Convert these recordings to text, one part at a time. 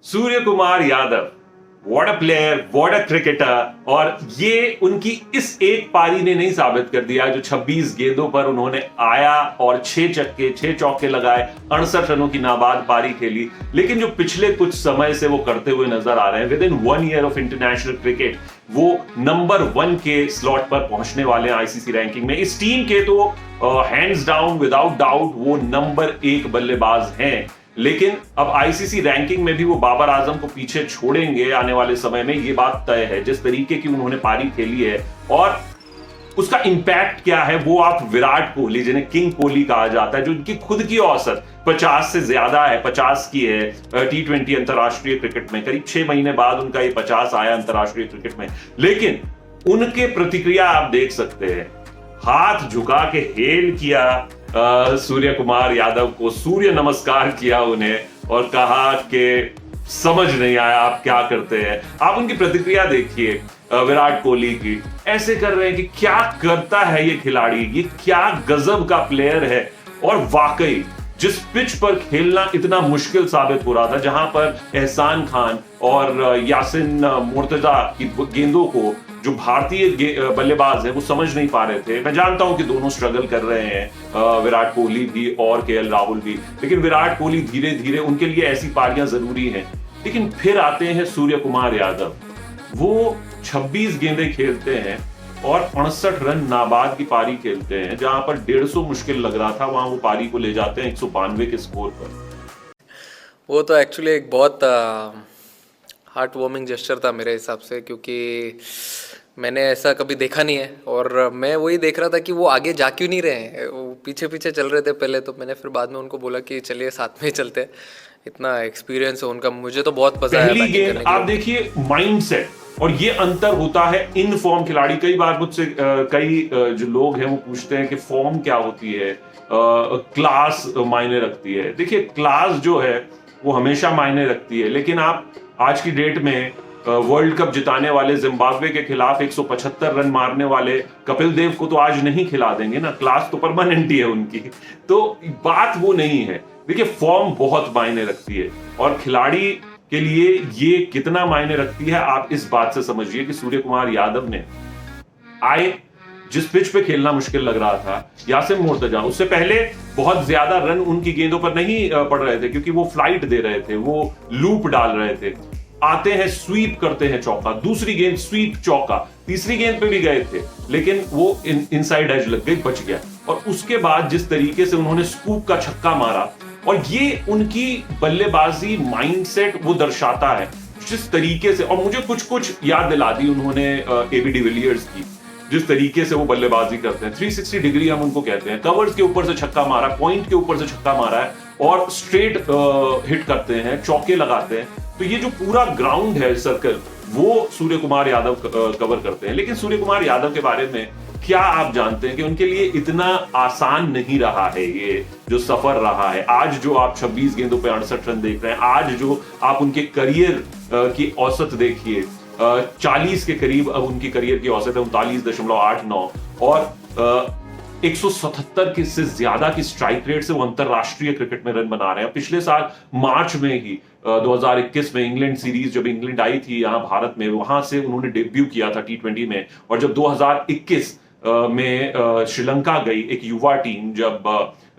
Surya Kumar Yadav, what a player, what a cricketer. और ये उनकी इस एक पारी ने नहीं साबित कर दिया जो 26 गेंदों पर उन्होंने आया और 6 चौके लगाए, 68 रनों की नाबाद पारी खेली। लेकिन जो पिछले कुछ समय से वो करते हुए नजर आ रहे हैं, with in 1 year of international cricket वो नंबर 1 के स्लॉट पर पहुंचने वाले हैं आईसीसी रैंकिंग में। इस टीम के तो हैंड्स डाउन विदाउट डाउट वो नंबर 1 बल्लेबाज हैं। लेकिन अब आईसीसी रैंकिंग में भी वो बाबर आजम को पीछे छोड़ेंगे आने वाले समय में, ये बात तय है। जिस तरीके की उन्होंने पारी खेली है और उसका इंपैक्ट क्या है, वो आप विराट कोहली, जिन्हें किंग कोहली कहा जाता है, जो उनकी खुद की औसत 50 से ज्यादा है, 50 की है T20 अंतरराष्ट्रीय क्रिकेट में। करीब 6 महीने बाद उनका ये 50 आया अंतरराष्ट्रीय क्रिकेट में। लेकिन उनके प्रतिक्रिया आप देख सकते हैं, हाथ झुका के हेल किया सूर्य कुमार यादव को, सूर्य नमस्कार किया उन्हें और कहा कि समझ नहीं आया आप क्या करते हैं। आप उनकी प्रतिक्रिया देखिए विराट कोहली की, ऐसे कर रहे हैं कि क्या करता है ये खिलाड़ी, ये क्या गजब का प्लेयर है। और वाकई जिस पिच पर खेलना इतना मुश्किल साबित हो रहा था, जहां पर एहसान खान और यासिन मुर्तजा की गेंदों को जो भारतीय बल्लेबाज है वो समझ नहीं पा रहे थे। मैं जानता हूं कि दोनों स्ट्रगल कर रहे हैं, विराट कोहली भी और केएल राहुल भी, लेकिन विराट कोहली धीरे धीरे, उनके लिए ऐसी पारियां जरूरी हैं। लेकिन फिर आते हैं सूर्य कुमार यादव, वो 26 गेंदें खेलते हैं और 68 रन नाबाद की पारी खेलते हैं। जहां पर 150 मुश्किल लग रहा था, वहां वो पारी को ले जाते हैं 192 के स्कोर पर। वो तो एक्चुअली एक बहुत हार्ट वार्मिंग जेस्चर था मेरे हिसाब से, क्योंकि मैंने ऐसा कभी देखा नहीं है। और मैं वही देख रहा था कि वो आगे जा क्यों नहीं रहे हैं, वो पीछे पीछे चल रहे थे पहले। तो मैंने फिर बाद में उनको बोला कि चलिए साथ में ही चलते हैं, इतना एक्सपीरियंस है उनका, मुझे तो बहुत पसंद है। पहली गेंद आप देखिए, माइंडसेट, और ये अंतर होता है इन फॉर्म खिलाड़ी। कई बार मुझसे कई जो लोग हैं वो पूछते हैं कि फॉर्म क्या होती है, क्लास मायने रखती है। देखिए, क्लास जो है वो हमेशा मायने रखती है, लेकिन आप आज की डेट में वर्ल्ड कप जिताने वाले जिम्बाब्वे के खिलाफ 175 रन मारने वाले कपिल देव को तो आज नहीं खिला देंगे ना। क्लास तो परमानेंट ही है उनकी। तो बात वो नहीं है। देखिए, फॉर्म बहुत मायने रखती है और खिलाड़ी के लिए ये कितना मायने रखती है, आप इस बात से समझिए कि सूर्य कुमार यादव ने जिस पिच पे खेलना मुश्किल लग रहा था, यासिन मुर्तजा, उससे पहले बहुत ज्यादा रन उनकी गेंदों पर नहीं पड़ रहे थे, क्योंकि वो फ्लाइट दे रहे थे, वो लूप डाल रहे थे। आते हैं, स्वीप करते हैं चौका, दूसरी गेंद स्वीप चौका, तीसरी गेंद पे भी गए थे, लेकिन वो इनसाइड एज लग गई, बच गया। और उसके बाद जिस तरीके से उन्होंने स्कूप का छक्का मारा, और ये उनकी बल्लेबाजी माइंडसेट वो दर्शाता है जिस तरीके से। और मुझे कुछ कुछ याद दिला दी उन्होंने एबी डिविलियर्स की, जिस तरीके से वो बल्लेबाजी करते हैं। 360 डिग्री हम उनको कहते हैं। कवर्स के ऊपर से छक्का मारा, पॉइंट के ऊपर से छक्का मारा है और स्ट्रेट हिट करते हैं, चौके लगाते हैं। तो ये जो पूरा ग्राउंड है, सर्कल, वो सूर्य कुमार यादव कवर करते हैं। लेकिन सूर्य कुमार यादव के बारे में क्या आप जानते हैं कि उनके लिए इतना आसान नहीं रहा है ये जो सफर रहा है। आज जो आप 26 गेंदों पे 68 रन देख रहे हैं, आज जो आप उनके करियर की औसत देखिए, 40 के करीब अब उनकी करियर की औसत है, 39.89, और 177 के से ज्यादा की स्ट्राइक रेट से वो अंतरराष्ट्रीय क्रिकेट में रन बना रहे हैं। पिछले साल मार्च में ही 2021 में इंग्लैंड सीरीज, जब इंग्लैंड आई थी यहाँ भारत में, वहां से उन्होंने डेब्यू किया था T20 में। और जब 2021 में श्रीलंका गई एक युवा टीम, जब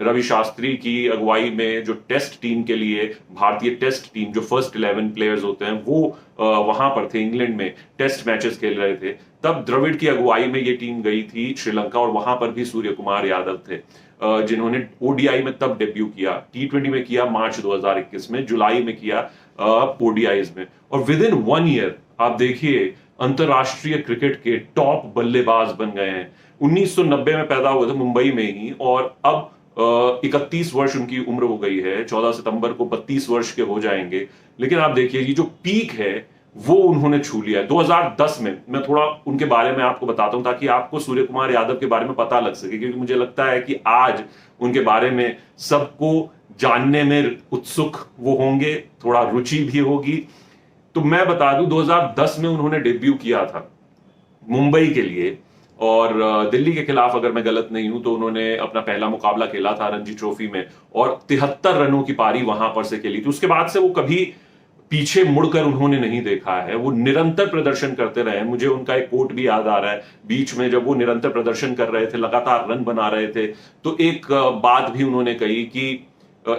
रवि शास्त्री की अगुवाई में जो टेस्ट टीम के लिए, भारतीय टेस्ट टीम जो फर्स्ट 11 प्लेयर्स होते हैं, वो वहां पर थे, इंग्लैंड में टेस्ट मैचेस खेल रहे थे, तब द्रविड़ की अगुवाई में ये टीम गई थी श्रीलंका, और वहां पर भी सूर्य कुमार यादव थे, जिन्होंने ओडीआई में तब डेब्यू किया। T20 में किया मार्च 2021 में, जुलाई में किया ओडीआईज में, और विद इन 1 ईयर आप देखिए अंतरराष्ट्रीय क्रिकेट के टॉप बल्लेबाज बन गए हैं। 1990 में पैदा हुए थे मुंबई में ही, और अब 31 वर्ष उनकी उम्र हो गई है। 14 सितंबर को 32 वर्ष के हो जाएंगे। लेकिन आप देखिए, ये जो पीक है वो उन्होंने छू लिया है 2010 में। मैं थोड़ा उनके बारे में आपको बताता हूं ताकि आपको सूर्य कुमार यादव के बारे में पता लग सके, क्योंकि मुझे लगता है कि आज उनके बारे में सबको जानने में उत्सुक वो होंगे, थोड़ा रुचि भी होगी। तो मैं बता दूं, 2010 में उन्होंने डेब्यू किया था मुंबई के लिए, और दिल्ली के खिलाफ अगर मैं गलत नहीं हूं तो उन्होंने अपना पहला मुकाबला खेला था रणजी ट्रॉफी में, और 73 रनों की पारी वहां पर से खेली थी। उसके बाद से वो कभी पीछे मुड़कर उन्होंने नहीं देखा है, वो निरंतर प्रदर्शन करते रहे। मुझे उनका एक कोट भी याद आ रहा है, बीच में जब वो निरंतर प्रदर्शन कर रहे थे, लगातार रन बना रहे थे, तो एक बात भी उन्होंने कही कि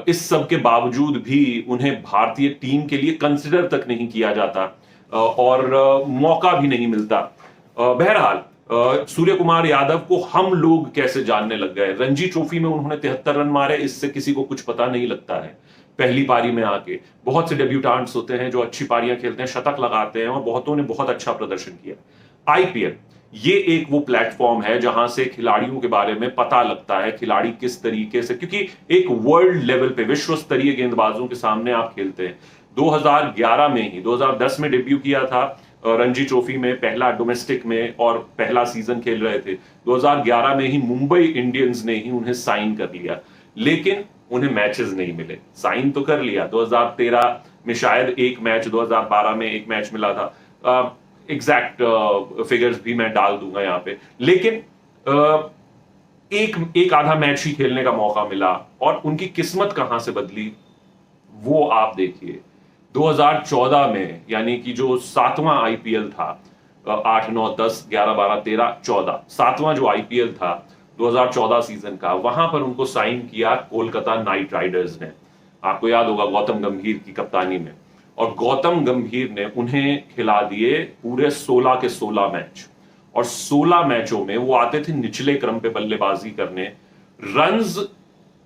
इस सब के बावजूद भी उन्हें भारतीय टीम के लिए कंसिडर तक नहीं किया जाता और मौका भी नहीं मिलता। बहरहाल सूर्य कुमार यादव को हम लोग कैसे जानने लग गए। रणजी ट्रॉफी में उन्होंने 73 रन मारे, इससे किसी को कुछ पता नहीं लगता है। पहली पारी में आके बहुत से डेब्यूटांट्स होते हैं जो अच्छी पारियां खेलते हैं, शतक लगाते हैं, और बहुतों ने बहुत अच्छा प्रदर्शन किया। आईपीएल ये एक वो प्लेटफॉर्म है जहां से खिलाड़ियों के बारे में पता लगता है, खिलाड़ी किस तरीके से, क्योंकि एक वर्ल्ड लेवल पे विश्व स्तरीय गेंदबाजों के सामने आप खेलते हैं। 2011 में ही 2010 में डेब्यू किया था रणजी ट्रॉफी में, पहला डोमेस्टिक में, और पहला सीजन खेल रहे थे। 2011 में ही मुंबई इंडियंस ने ही उन्हें साइन कर लिया, लेकिन उन्हें मैचेस नहीं मिले। साइन तो कर लिया, 2013 में शायद एक मैच, 2012 में एक मैच मिला था, एग्जैक्ट फिगर्स भी मैं डाल दूंगा यहाँ पे, लेकिन एक आधा मैच ही खेलने का मौका मिला, और उनकी किस्मत कहां से बदली वो आप देखिए। 2014 में, यानी कि जो 7वां आईपीएल था, 8, 9, 10, 11, 12, 13, 14, 7वां जो आईपीएल था 2014 सीजन का, वहां पर उनको साइन किया कोलकाता नाइट राइडर्स ने। आपको याद होगा, गौतम गंभीर की कप्तानी में, और गौतम गंभीर ने उन्हें खिला दिए पूरे 16 के 16 मैच, और 16 मैचों में वो आते थे निचले क्रम पे बल्लेबाजी करने। रन्स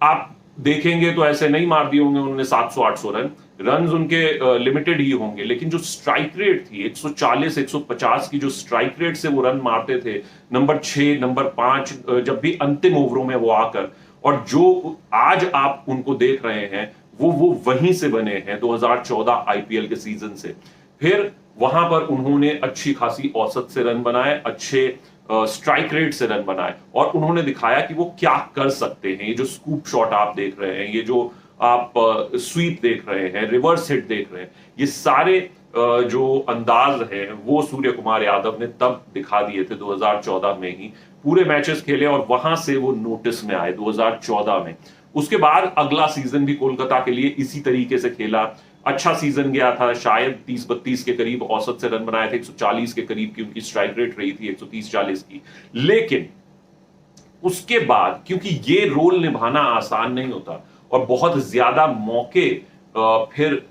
आप देखेंगे तो ऐसे नहीं मार दिए होंगे उन्होंने 700-800 रन, रन्स उनके लिमिटेड ही होंगे, लेकिन जो स्ट्राइक रेट थी 140-150 की, जो स्ट्राइक रेट से वो रन मारते थे, नंबर 6, नंबर 5, जब भी अंतिम ओवरों में वो आकर, और जो आज आप उनको देख रहे हैं वो वहीं से बने हैं 2014 आईपीएल के सीजन से। फिर वहां पर उन्होंने अच्छी खासी औसत से रन बनाए, अच्छे स्ट्राइक रेट से रन बनाए, और उन्होंने दिखाया कि वो क्या कर सकते हैं। ये जो स्कूप शॉट आप देख रहे हैं, ये जो आप स्वीप देख रहे हैं, रिवर्स हिट देख रहे हैं, ये सारे जो अंदाज है वो सूर्य कुमार यादव ने तब दिखा दिए थे 2014 में ही। पूरे मैचेस खेले और वहां से वो नोटिस में आए 2014 में। उसके बाद अगला सीजन भी कोलकाता के लिए इसी तरीके से खेला, अच्छा सीजन गया था, शायद 30-32 के करीब औसत से रन बनाए थे, 140 के करीब की उनकी स्ट्राइक रेट रही थी, 130-40 की। लेकिन उसके बाद, क्योंकि ये रोल निभाना आसान नहीं होता और बहुत ज्यादा मौके फिर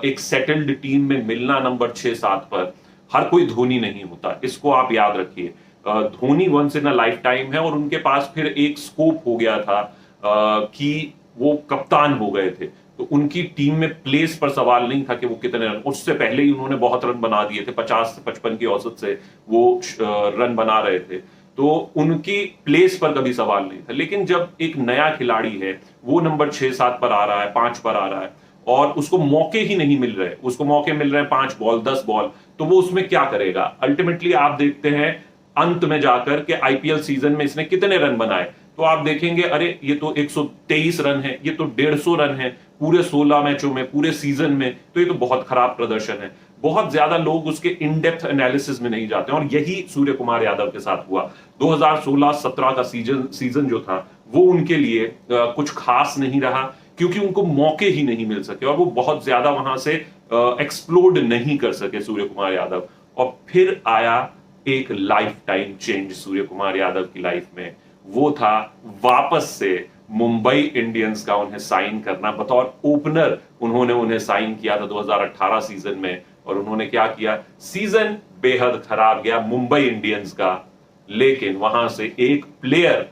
एक सेटल्ड टीम में मिलना नंबर 6-7 पर, हर कोई धोनी नहीं होता, इसको आप याद रखिए। Dhoni once in a lifetime है, और उनके पास फिर एक स्कोप हो गया था कि वो कप्तान हो गए थे, तो उनकी टीम में प्लेस पर सवाल नहीं था कि वो कितने रन, उससे पहले ही उन्होंने बहुत रन बना दिए थे, 50 से 55 की औसत से वो रन बना रहे थे, तो उनकी प्लेस पर कभी सवाल नहीं था। लेकिन जब एक नया खिलाड़ी है, वो नंबर 6-7 पर आ रहा है, 5 पर आ रहा है, और उसको मौके ही नहीं मिल रहे, उसको मौके मिल रहे हैं 5 बॉल 10 बॉल, तो वो उसमें क्या करेगा। अल्टीमेटली आप देखते हैं अंत में जाकर के आईपीएल सीजन में इसने कितने रन बनाए, तो आप देखेंगे अरे ये तो 123 रन है, ये तो 150 रन है पूरे 16 मैचों में, पूरे सीजन में, तो ये तो बहुत खराब प्रदर्शन है। बहुत ज्यादा लोग उसके इन डेप्थ एनालिसिस में नहीं जाते, और यही सूर्य कुमार यादव के साथ हुआ। 2016-17 का सीजन जो था वो उनके लिए कुछ खास नहीं रहा, क्योंकि उनको मौके ही नहीं मिल सके, और वो बहुत ज्यादा वहां से एक्सप्लोड नहीं कर सके सूर्य कुमार यादव। और फिर आया एक life time change Surya Kumar Yadav की लाइफ में, वो था वापस से मुंबई इंडियंस का उन्हें साइन करना। बतौर ओपनर उन्होंने उन्हें साइन किया था 2018 सीजन में, और उन्होंने क्या किया, सीजन बेहद खराब गया मुंबई इंडियंस का, लेकिन वहां से एक प्लेयर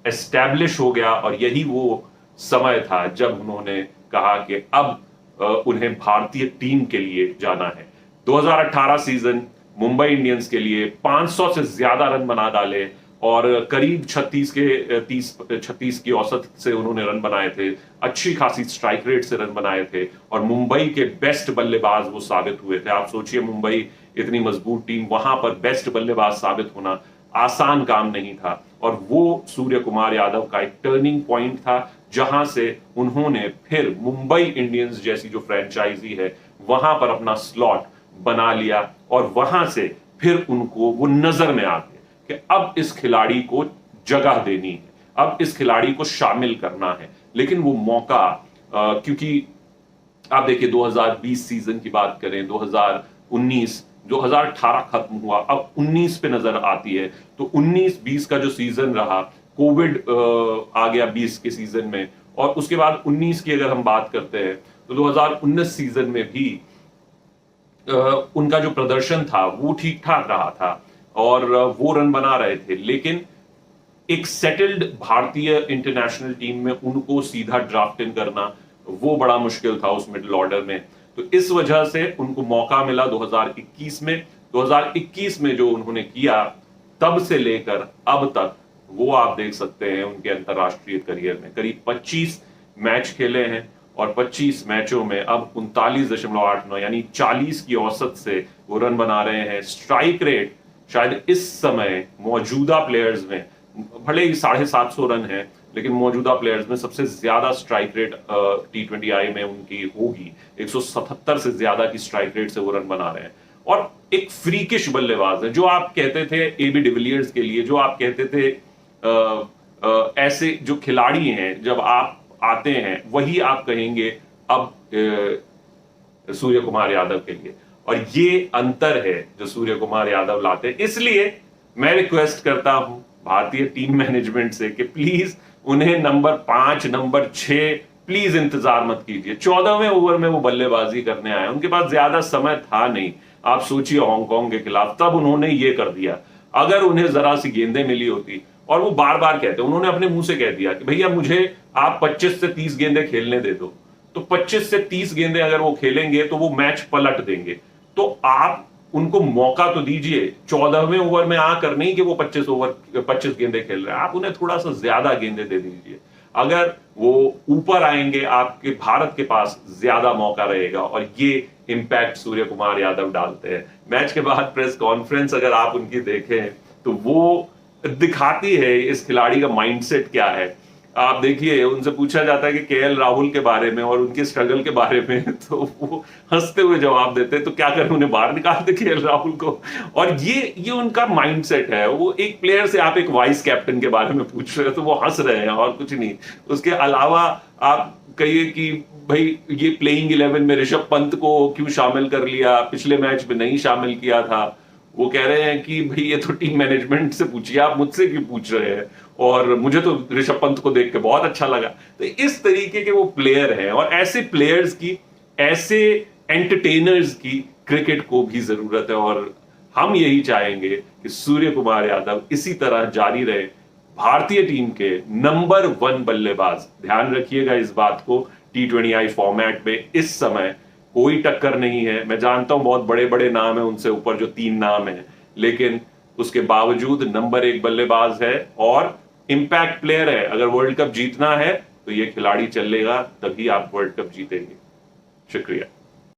एस्टैब्लिश हो गया, और यही वो समय था जब उन्होंने कहा कि अब उन्हें भारतीय टीम के लिए जाना है। 2018 सीजन मुंबई इंडियंस के लिए 500 से ज्यादा रन बना डाले, और करीब 36 की औसत से उन्होंने रन बनाए थे, अच्छी खासी स्ट्राइक रेट से रन बनाए थे, और मुंबई के बेस्ट बल्लेबाज वो साबित हुए थे। आप सोचिए, मुंबई इतनी मजबूत टीम, वहां पर बेस्ट बल्लेबाज साबित होना आसान काम नहीं था, और वो सूर्य कुमार यादव का एक टर्निंग पॉइंट था, जहां से उन्होंने फिर मुंबई इंडियंस जैसी जो फ्रेंचाइजी है वहां पर अपना स्लॉट बना लिया, और वहां से फिर उनको वो नजर में आ गए कि अब इस खिलाड़ी को जगह देनी है, अब इस खिलाड़ी को शामिल करना है। लेकिन वो मौका, क्योंकि आप देखिए 2020 सीजन की बात करें, 2019, 2018 खत्म हुआ, अब 19 पे नजर आती है। तो 19-20 का जो सीजन रहा, कोविड आ गया 20 के सीजन में, और उसके बाद 19 की अगर हम बात करते हैं तो 2019 सीजन में भी उनका जो प्रदर्शन था वो ठीक ठाक रहा था, और वो रन बना रहे थे, लेकिन एक सेटल्ड भारतीय इंटरनेशनल टीम में उनको सीधा ड्राफ्ट इन करना वो बड़ा मुश्किल था उस मिडिल ऑर्डर में। तो इस वजह से उनको मौका मिला 2021 में। 2021 में जो उन्होंने किया, तब से लेकर अब तक वो आप देख सकते हैं उनके अंतरराष्ट्रीय करियर में करीब 25 मैच खेले हैं, और 25 मैचों में अब 39.89 यानी 40 की औसत से वो रन बना रहे हैं। स्ट्राइक रेट शायद इस समय मौजूदा प्लेयर्स में, भले ही 750 रन है, लेकिन मौजूदा प्लेयर्स में सबसे ज्यादा स्ट्राइक रेट T20I में उनकी होगी। 177 से ज्यादा की स्ट्राइक रेट से वो रन बना रहे हैं, और एक फ्रीकिश बल्लेबाज है। जो आप कहते थे AB डिविलियर्स के लिए, जो आप कहते थे ऐसे जो खिलाड़ी हैं जब आप आते हैं, वही आप कहेंगे अब सूर्य कुमार यादव के लिए। और ये अंतर है जो सूर्य कुमार यादव लाते हैं। इसलिए मैं रिक्वेस्ट करता हूं भारतीय टीम मैनेजमेंट से कि प्लीज उन्हें नंबर 5, नंबर 6 प्लीज इंतजार मत कीजिए। 14वें ओवर में वो बल्लेबाजी करने आए, उनके पास ज्यादा समय था नहीं। आप सोचिए हांगकांग के खिलाफ, तब उन्होंने ये कर दिया। अगर उन्हें जरा सी गेंदें मिली होती, और वो बार बार कहते, उन्होंने अपने मुंह से कह दिया कि भैया मुझे आप 25 से 30 गेंदें खेलने दे दो, तो 25 से 30 गेंदें अगर वो खेलेंगे तो वो मैच पलट देंगे। तो आप उनको मौका तो दीजिए 14वें ओवर में आकर, नहीं कि वो 25 गेंदें खेल रहे हैं, आप उन्हें थोड़ा सा ज्यादा गेंदें दे दीजिए। अगर वो ऊपर आएंगे, आपके भारत के पास ज्यादा मौका रहेगा, और ये इंपैक्ट सूर्य कुमार यादव डालते हैं। मैच के बाद प्रेस कॉन्फ्रेंस अगर आप उनकी देखें तो वो दिखाती है इस खिलाड़ी का माइंडसेट क्या है। आप देखिए, उनसे पूछा जाता है कि KL राहुल के बारे में और उनके स्ट्रगल के बारे में, तो वो हंसते हुए जवाब देते हैं, तो क्या करें, उन्हें बाहर निकाल दे KL राहुल को। और ये उनका माइंडसेट है। वो एक प्लेयर से आप एक वाइस कैप्टन के बारे में पूछ रहे हो तो वो हंस रहे हैं और कुछ नहीं। उसके अलावा आप कहिए कि भाई ये प्लेइंग 11 में ऋषभ पंत को क्यों शामिल कर लिया, पिछले मैच में नहीं शामिल किया था, वो कह रहे हैं कि भाई ये तो टीम मैनेजमेंट से पूछिए, आप मुझसे क्यों पूछ रहे हैं, और मुझे तो ऋषभ पंत को देख के बहुत अच्छा लगा। तो इस तरीके के वो प्लेयर हैं, और ऐसे प्लेयर्स की, ऐसे एंटरटेनर्स की क्रिकेट को भी जरूरत है। और हम यही चाहेंगे कि सूर्य कुमार यादव इसी तरह जारी रहे, भारतीय टीम के नंबर 1 बल्लेबाज। ध्यान रखिएगा इस बात को, T20I फॉर्मेट में इस समय कोई टक्कर नहीं है। मैं जानता हूं बहुत बड़े बड़े नाम है उनसे ऊपर, जो 3 नाम है, लेकिन उसके बावजूद नंबर 1 बल्लेबाज है और इंपैक्ट प्लेयर है। अगर वर्ल्ड कप जीतना है तो ये खिलाड़ी चलेगा, तभी आप वर्ल्ड कप जीतेंगे। शुक्रिया।